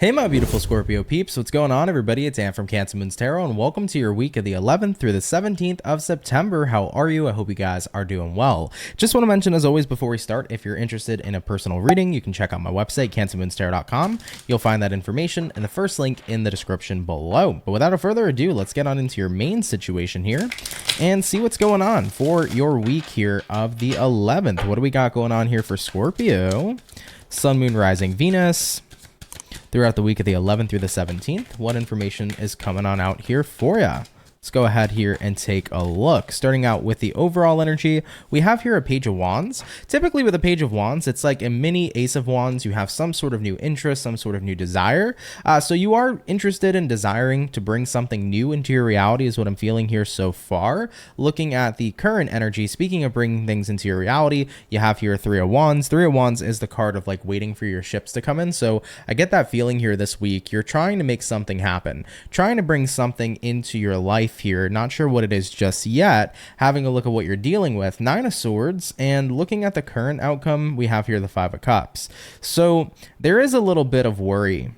Hey my beautiful Scorpio peeps, what's going on everybody? It's Ann from CancerMoonsTarot and welcome to your week of the 11th through the 17th of September. How are you? I hope you guys are doing well. Just want to mention as always before we start, if you're interested in a personal reading, you can check out my website, CancerMoonsTarot.com. You'll find that information in the first link in the description below. But without further ado, let's get on into your main situation here and see what's going on for your week here of the 11th. What do we got going on here for Scorpio? Sun, Moon, Rising, Venus. Throughout the week of the 11th through the 17th, what information is coming on out here for you? Let's go ahead here and take a look. Starting out with the overall energy, we have here a Page of Wands. Typically with a Page of Wands, it's like a mini Ace of Wands. You have some sort of new interest, some sort of new desire. So you are interested in desiring to bring something new into your reality is what I'm feeling here so far. Looking at the current energy, speaking of bringing things into your reality, you have here Three of Wands. Three of Wands is the card of like waiting for your ships to come in. So I get that feeling here this week. You're trying to make something happen, trying to bring something into your life here, not sure what it is just yet. Having a look at what you're dealing with, Nine of Swords, and looking at the current outcome, we have here the Five of Cups. So there is a little bit of worry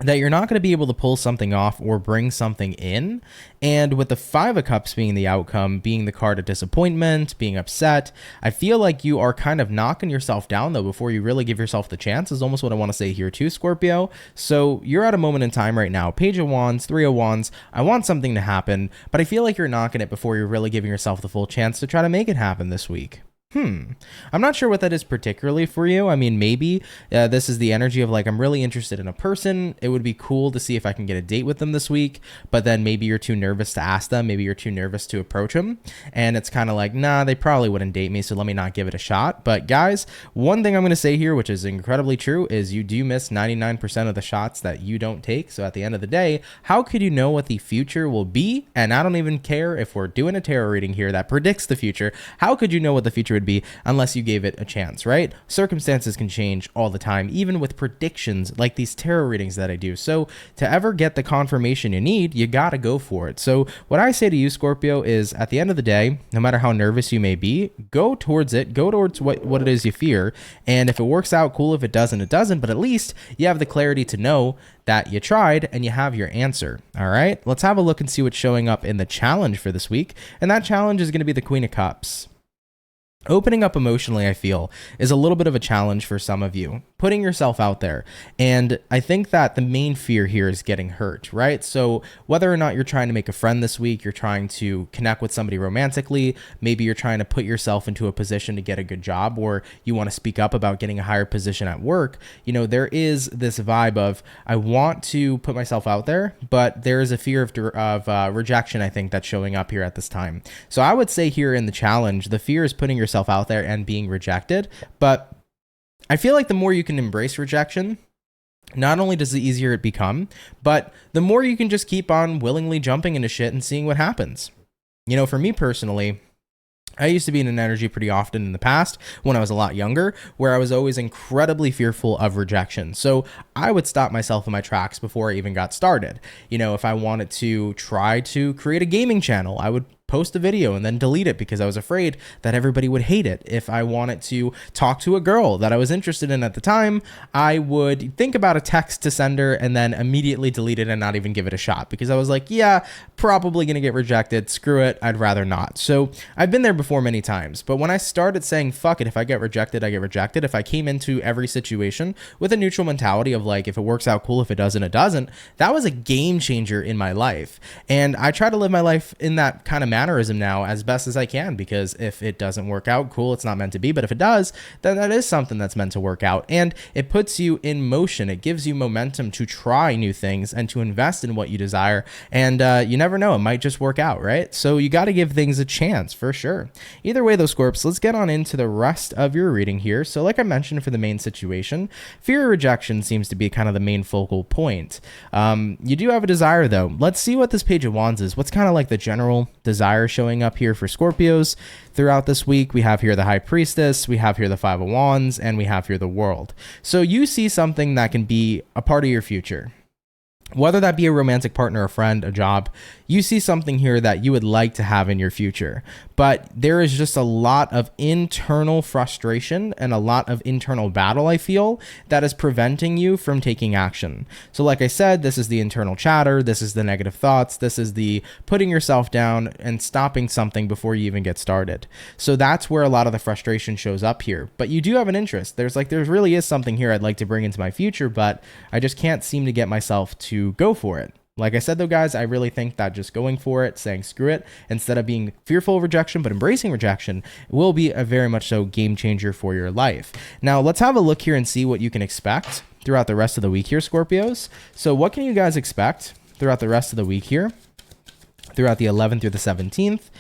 that you're not going to be able to pull something off or bring something in. And with the Five of Cups being the outcome, being the card of disappointment, being upset, I feel like you are kind of knocking yourself down though before you really give yourself the chance is almost what I want to say here too, Scorpio. So you're at a moment in time right now, Page of Wands, Three of Wands, I want something to happen, but I feel like you're knocking it before you're really giving yourself the full chance to try to make it happen this week. I'm not sure what that is particularly for you. I mean, maybe this is the energy of like, I'm really interested in a person. It would be cool to see if I can get a date with them this week, but then maybe you're too nervous to ask them. Maybe you're too nervous to approach them. And it's kind of like, nah, they probably wouldn't date me, so let me not give it a shot. But guys, one thing I'm going to say here, which is incredibly true, is you do miss 99% of the shots that you don't take. So at the end of the day, how could you know what the future will be? And I don't even care if we're doing a tarot reading here that predicts the future. How could you know what the future would be unless you gave it a chance, right? Circumstances can change all the time, even with predictions like these tarot readings that I do. So to ever get the confirmation you need, you got to go for it. So what I say to you, Scorpio, is at the end of the day, no matter how nervous you may be, go towards it, go towards what it is you fear. And if it works out, cool. If it doesn't, it doesn't. But at least you have the clarity to know that you tried and you have your answer. All right, let's have a look and see what's showing up in the challenge for this week. And that challenge is going to be the Queen of Cups. Opening up emotionally, I feel, is a little bit of a challenge for some of you, putting yourself out there. And I think that the main fear here is getting hurt, right? So whether or not you're trying to make a friend this week, you're trying to connect with somebody romantically, maybe you're trying to put yourself into a position to get a good job, or you want to speak up about getting a higher position at work, you know, there is this vibe of, I want to put myself out there, but there is a fear of rejection, I think, that's showing up here at this time. So I would say here in the challenge, the fear is putting yourself out there and being rejected. But I feel like the more you can embrace rejection, not only does the easier it become, but the more you can just keep on willingly jumping into shit and seeing what happens. You know, for me personally, I used to be in an energy pretty often in the past when I was a lot younger, where I was always incredibly fearful of rejection. So I would stop myself in my tracks before I even got started. You know, if I wanted to try to create a gaming channel, I would post a video and then delete it because I was afraid that everybody would hate it. If I wanted to talk to a girl that I was interested in at the time, I would think about a text to send her and then immediately delete it and not even give it a shot because I was like, yeah, probably gonna get rejected. Screw it. I'd rather not. So I've been there before many times, but when I started saying, fuck it, if I get rejected, I get rejected. If I came into every situation with a neutral mentality of like, if it works out, cool. If it doesn't, it doesn't. That was a game changer in my life. And I try to live my life in that kind of mannerism now as best as I can, because if it doesn't work out, cool, it's not meant to be. But if it does, then that is something that's meant to work out, and it puts you in motion. It gives you momentum to try new things and to invest in what you desire. And you never know, it might just work out, right? So you got to give things a chance for sure. Either way though, Scorps, let's get on into the rest of your reading here. So like I mentioned, for the main situation, fear of rejection seems to be kind of the main focal point. You do have a desire though. Let's see what this Page of Wands is. What's kind of like the general desire showing up here for Scorpios throughout this week? We have here the High Priestess, we have here the Five of Wands, and we have here the World. So you see something that can be a part of your future. Whether that be a romantic partner, a friend, a job, you see something here that you would like to have in your future. But there is just a lot of internal frustration and a lot of internal battle, I feel, that is preventing you from taking action. So like I said, this is the internal chatter, this is the negative thoughts, this is the putting yourself down and stopping something before you even get started. So that's where a lot of the frustration shows up here. But you do have an interest. There really is something here I'd like to bring into my future, but I just can't seem to get myself to go for it. Like I said though, guys, I really think that just going for it, saying screw it, instead of being fearful of rejection, but embracing rejection, will be a very much so game changer for your life. Now, let's have a look here and see what you can expect throughout the rest of the week here, Scorpios. So what can you guys expect throughout the rest of the week here? Throughout the 11th through the 17th.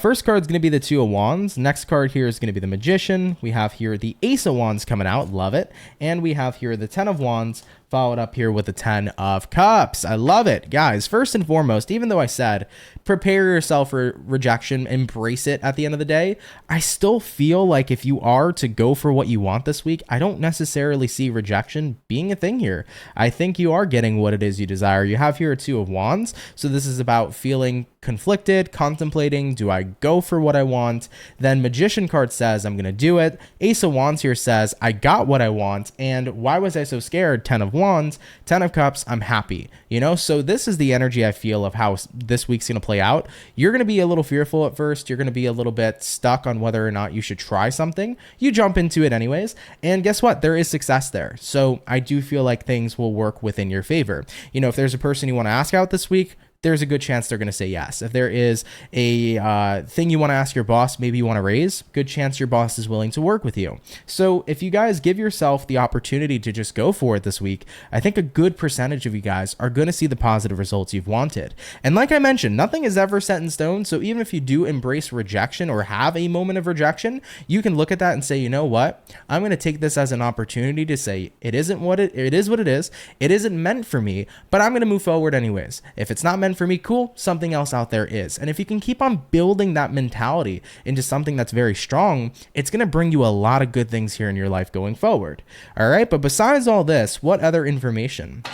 First card is going to be the Two of Wands. Next card here is going to be the Magician. We have here the Ace of Wands coming out. Love it. And we have here the Ten of Wands, followed up here with the 10 of Cups. I love it. Guys, first and foremost, even though I said prepare yourself for rejection, embrace it at the end of the day, I still feel like if you are to go for what you want this week, I don't necessarily see rejection being a thing here. I think you are getting what it is you desire. You have here a Two of Wands. So this is about feeling conflicted, contemplating, do I go for what I want? Then Magician card says I'm going to do it. Ace of Wands here says I got what I want. And why was I so scared? 10 of Wands, 10 of Cups, I'm happy. You know, so this is the energy I feel of how this week's going to play out. You're going to be a little fearful at first. You're going to be a little bit stuck on whether or not you should try something. You jump into it anyways. And guess what? There is success there. So I do feel like things will work within your favor. You know, if there's a person you want to ask out this week, there's a good chance they're going to say yes. If there is a thing you want to ask your boss, maybe you want to raise, good chance your boss is willing to work with you. So if you guys give yourself the opportunity to just go for it this week, I think a good percentage of you guys are going to see the positive results you've wanted. And like I mentioned, nothing is ever set in stone. So even if you do embrace rejection or have a moment of rejection, you can look at that and say, you know what? I'm going to take this as an opportunity to say it isn't what it is what it is. It isn't meant for me, but I'm going to move forward anyways. If it's not meant for me, cool, something else out there is. And if you can keep on building that mentality into something that's very strong, it's going to bring you a lot of good things here in your life going forward. All right, but besides all this, what other information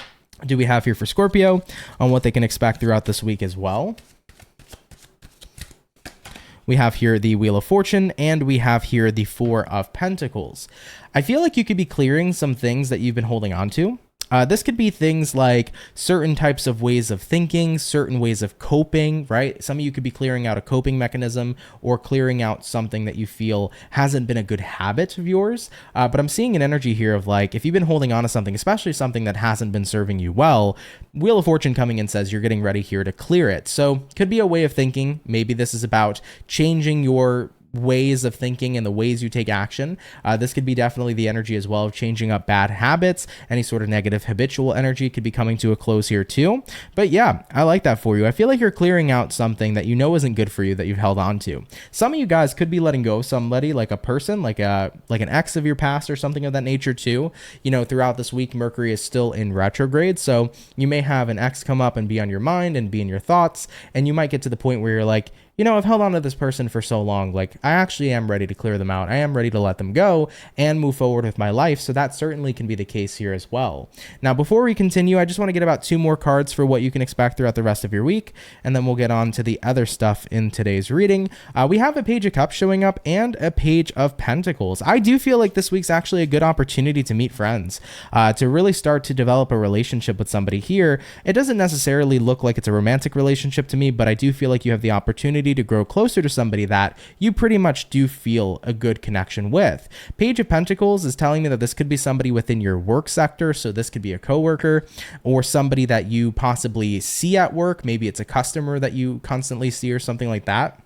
do we have here for Scorpio on what they can expect throughout this week as well? We have here the Wheel of Fortune, and we have here the Four of Pentacles. I feel like you could be clearing some things that you've been holding on to. This could be things like certain types of ways of thinking, certain ways of coping, right? Some of you could be clearing out a coping mechanism or clearing out something that you feel hasn't been a good habit of yours. But I'm seeing an energy here of like, if you've been holding on to something, especially something that hasn't been serving you well, Wheel of Fortune coming in says you're getting ready here to clear it. So could be a way of thinking. Maybe this is about changing your ways of thinking and the ways you take action. This could be definitely the energy as well of changing up bad habits. Any sort of negative habitual energy could be coming to a close here too. But yeah, I like that for you. I feel like you're clearing out something that you know isn't good for you that you've held on to. Some of you guys could be letting go of somebody, like a person, like an ex of your past or something of that nature too. You know, throughout this week, Mercury is still in retrograde. So you may have an ex come up and be on your mind and be in your thoughts. And you might get to the point where you're like, you know, I've held on to this person for so long, like I actually am ready to clear them out. I am ready to let them go and move forward with my life. So that certainly can be the case here as well. Now, before we continue, I just want to get about 2 more cards for what you can expect throughout the rest of your week. And then we'll get on to the other stuff in today's reading. We have a Page of Cups showing up and a Page of Pentacles. I do feel like this week's actually a good opportunity to meet friends, to really start to develop a relationship with somebody here. It doesn't necessarily look like it's a romantic relationship to me, but I do feel like you have the opportunity to grow closer to somebody that you pretty much do feel a good connection with. Page of Pentacles is telling me that this could be somebody within your work sector. So this could be a coworker or somebody that you possibly see at work. Maybe it's a customer that you constantly see or something like that.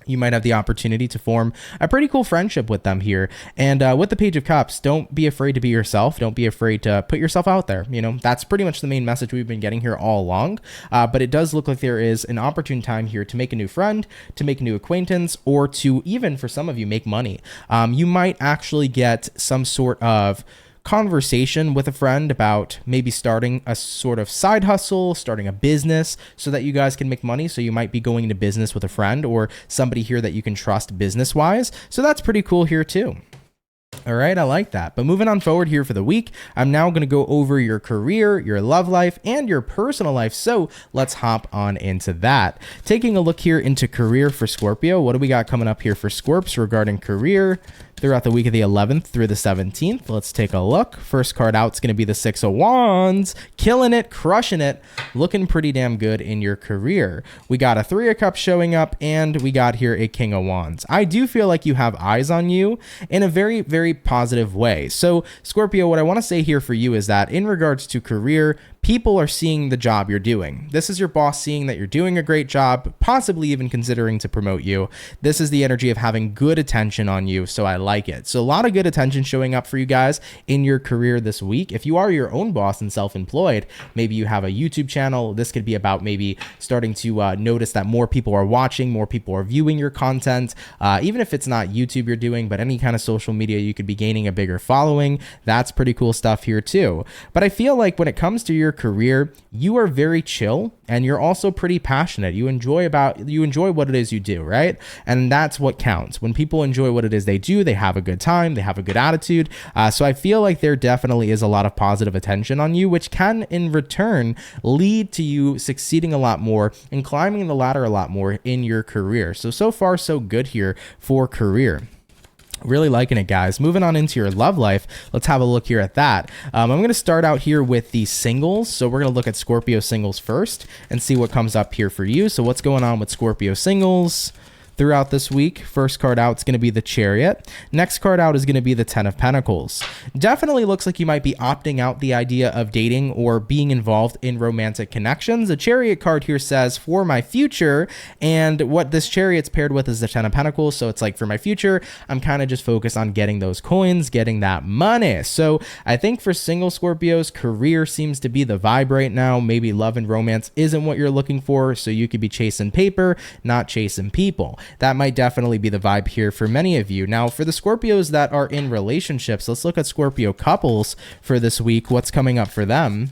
You might have the opportunity to form a pretty cool friendship with them here. And with the Page of Cups, don't be afraid to be yourself. Don't be afraid to put yourself out there. You know, that's pretty much the main message we've been getting here all along. But it does look like there is an opportune time here to make a new friend, to make a new acquaintance, or to even, for some of you, make money. You might actually get some sort of conversation with a friend about maybe starting a sort of side hustle, starting a business so that you guys can make money. So you might be going into business with a friend or somebody here that you can trust business wise. So that's pretty cool here too. All right, I like that. But moving on forward here for the week, I'm now going to go over your career, your love life, and your personal life. So let's hop on into that. Taking a look here into career for Scorpio, what do we got coming up here for Scorps regarding career throughout the week of the 11th through the 17th? Let's take a look. First card out is going to be the Six of Wands. Killing it, crushing it, looking pretty damn good in your career. We got a Three of Cups showing up, and we got here a King of Wands. I do feel like you have eyes on you in a very, very positive way. So Scorpio, what I want to say here for you is that in regards to career, people are seeing the job you're doing. This is your boss seeing that you're doing a great job, possibly even considering to promote you. This is the energy of having good attention on you, so I like it. So a lot of good attention showing up for you guys in your career this week. If you are your own boss and self-employed, maybe you have a YouTube channel. This could be about maybe starting to notice that more people are watching, more people are viewing your content. Even if it's not YouTube you're doing, but any kind of social media, you could be gaining a bigger following. That's pretty cool stuff here too. But I feel like when it comes to your career, you are very chill and you're also pretty passionate. You enjoy what it is you do, right? And that's what counts. When people enjoy what it is they do, they have a good time, they have a good attitude. So I feel like there definitely is a lot of positive attention on you, which can in return lead to you succeeding a lot more and climbing the ladder a lot more in your career. So far so good here for career. Really liking it, guys. Moving on into your love life, let's have a look here at that. I'm going to start out here with the singles. So we're going to look at Scorpio singles first and see what comes up here for you. So what's going on with Scorpio singles throughout this week? First card out is going to be the Chariot. Next card out is going to be the Ten of Pentacles. Definitely looks like you might be opting out the idea of dating or being involved in romantic connections. The Chariot card here says for my future, and what this Chariot's paired with is the Ten of Pentacles. So it's like for my future, I'm kind of just focused on getting those coins, getting that money. So I think for single Scorpios, career seems to be the vibe right now. Maybe love and romance isn't what you're looking for, so you could be chasing paper, not chasing people. That might definitely be the vibe here for many of you. Now, for the Scorpios that are in relationships, let's look at Scorpio couples for this week. What's coming up for them?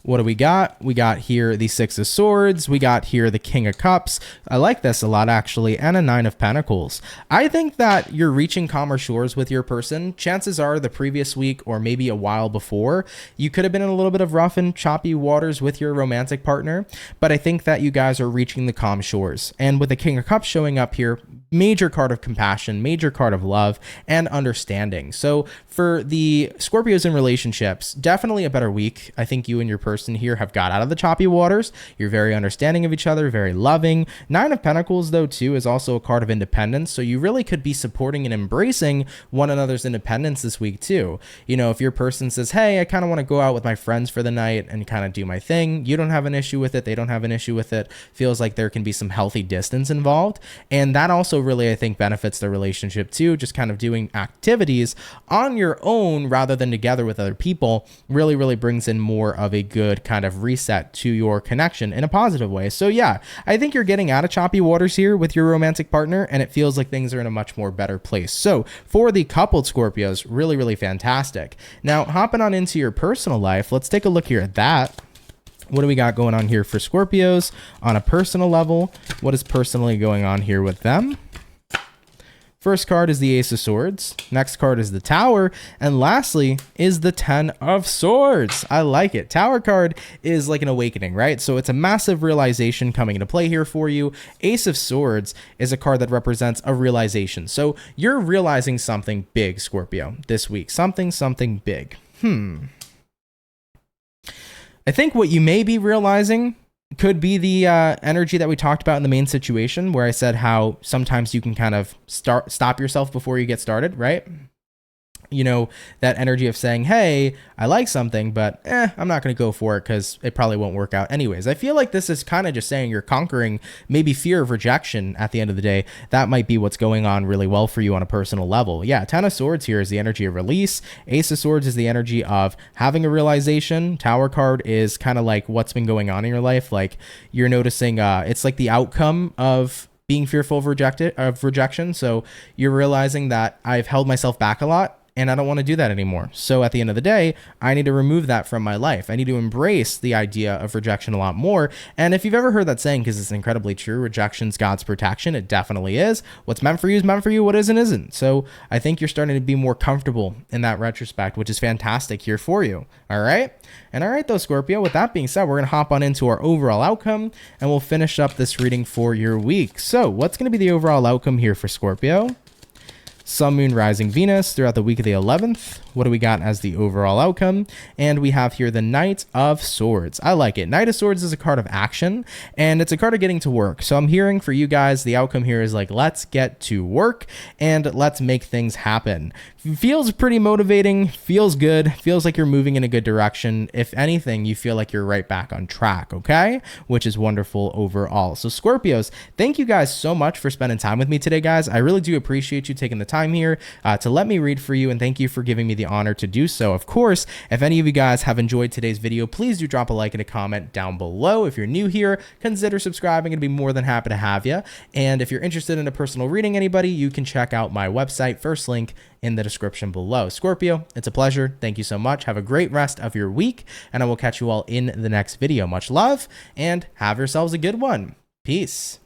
What do we got? We got here the Six of Swords. We got here the King of Cups. I like this a lot, actually, and a Nine of Pentacles. I think that you're reaching calmer shores with your person. Chances are the previous week or maybe a while before, you could have been in a little bit of rough and choppy waters with your romantic partner, but I think that you guys are reaching the calm shores. And with the King of Cups showing up here, major card of compassion, major card of love and understanding. So for the Scorpios in relationships, definitely a better week. I think you and your person here have got out of the choppy waters. You're very understanding of each other, very loving. Nine of Pentacles, though, too, is also a card of independence. So you really could be supporting and embracing one another's independence this week, too. You know, if your person says, hey, I kind of want to go out with my friends for the night and kind of do my thing, you don't have an issue with it. They don't have an issue with it. Feels like there can be some healthy distance involved. And that also really, I think, benefits the relationship, too. Just kind of doing activities on your own rather than together with other people really, really brings in more of a good kind of reset to your connection in a positive way. So yeah, I think you're getting out of choppy waters here with your romantic partner, and it feels like things are in a much more better place. So for the coupled Scorpios, really, really fantastic. Now, hopping on into your personal life, let's take a look here at that. What do we got going on here for Scorpios on a personal level? What is personally going on here with them? First card is the Ace of Swords. Next card is the Tower. And lastly is the Ten of Swords. I like it. Tower card is like an awakening, right? So it's a massive realization coming into play here for you. Ace of Swords is a card that represents a realization. So you're realizing something big, Scorpio, this week. Something big. I think what you may be realizing could be the energy that we talked about in the main situation, where I said how sometimes you can kind of stop yourself before you get started, right? You know, that energy of saying, hey, I like something, but I'm not going to go for it because it probably won't work out anyways. I feel like this is kind of just saying you're conquering maybe fear of rejection at the end of the day. That might be what's going on really well for you on a personal level. Yeah, Ten of Swords here is the energy of release. Ace of Swords is the energy of having a realization. Tower card is kind of like what's been going on in your life. Like you're noticing it's like the outcome of being fearful of rejection. So you're realizing that I've held myself back a lot, and I don't want to do that anymore. So at the end of the day, I need to remove that from my life. I need to embrace the idea of rejection a lot more. And if you've ever heard that saying, because it's incredibly true, rejection's God's protection, it definitely is. What's meant for you is meant for you. What isn't. So I think you're starting to be more comfortable in that retrospect, which is fantastic here for you. All right. And all right, though, Scorpio, with that being said, we're going to hop on into our overall outcome, and we'll finish up this reading for your week. So what's going to be the overall outcome here for Scorpio? Sun, Moon, Rising, Venus throughout the week of the 11th. What do we got as the overall outcome? And we have here the Knight of Swords. I like it. Knight of Swords is a card of action, and it's a card of getting to work. So I'm hearing for you guys, the outcome here is like, let's get to work and let's make things happen. Feels pretty motivating, feels good, feels like you're moving in a good direction. If anything, you feel like you're right back on track, okay? Which is wonderful overall. So Scorpios, thank you guys so much for spending time with me today, guys. I really do appreciate you taking the time here to let me read for you, and thank you for giving me the honor to do so. Of course, if any of you guys have enjoyed today's video, please do drop a like and a comment down below. If you're new here, consider subscribing. I'd be more than happy to have you. And if you're interested in a personal reading anybody, you can check out my website, first link in the description below. Scorpio, it's a pleasure. Thank you so much. Have a great rest of your week, and I will catch you all in the next video. Much love, and have yourselves a good one. Peace.